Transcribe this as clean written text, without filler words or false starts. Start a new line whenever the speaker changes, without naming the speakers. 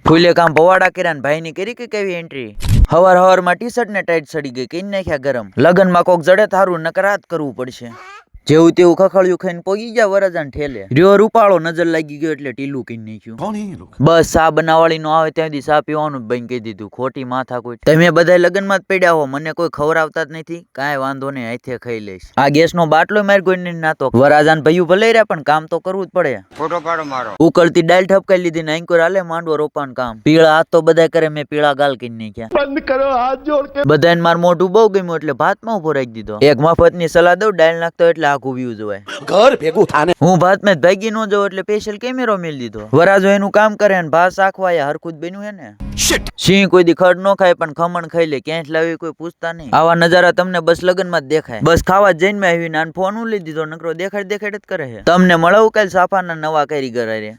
ફૂલે કામ ભવાડા કર્યા ને ભાઈ ની કરી કે કેવી એન્ટ્રી હવાર માં ટી શર્ટ ને ટાઈટ સડી ગઈ કઈ નાખ્યા ગરમ લગન માં કોક જડે થારું નકર રાત કરવું પડશે જેવું તેવું ખખડ્યું ખાઈને પોગી ગયા વરજાન ઠેલે રહ્યો રૂપાળો નજર લાગી ગયો એટલે ટીલું કઈ નાખ્યું બસ ચા બનાવાળી નો આવે ત્યાંથી ચા પીવાનું જ બંધ કરી દીધું ખોટી માથા કોઈ તમે બધા લગન માં જ પડ્યા હો મને કોઈ ખવડાવતા જ નથી કાંઈ વાંધો નહીં હાથે ખાઈ લઈશ આ ગેસ નો બાટલો માર કોઈ નાતો વરાજાન ભયું ભલે રહ્યા પણ કામ તો કરવું જ પડે
ફોટો પાડો મારો
ઉકળતી ડાળ ઠપકાઈ લીધી ને આંકોર હાલે માંડવો રોપાન કામ પીળા હાથ તો બધા કરે મેં પીળા ગાલ કરી નાખ્યા
બંધ કરો હાથ જોડ કે
બધાને માર મોઢું બહુ ગમ્યું એટલે ભાતમાં ઉભો રાખી દીધો એક મફત ની સલાહ દઉં ડાળ નાખતો એટલે આખું વ્યૂ જોવાય
ઘર ભેગું થાને
હું ભાત માં ભાગી ન જાઉં એટલે સ્પેશિયલ કેમેરો મેલ દીધો વરાજો એનું કામ કરે ને ભાત શાખવાય હરખું જ બન્યું હે ને સિંહ કોઈ દી ખડ ન ખાય પણ ખમણ ખાઈ લે ક્યાંય લાવી કોઈ પૂછતા નહીં આવા નજારા તમને બસ લગન માં જ દેખાય બસ ખાવા જઈને માં આવી નાન ફોન લઈ દીધો નકરો દેખાડ જ કરે છે તમને મળવું કાલ સાફાના નવા કારીગર રે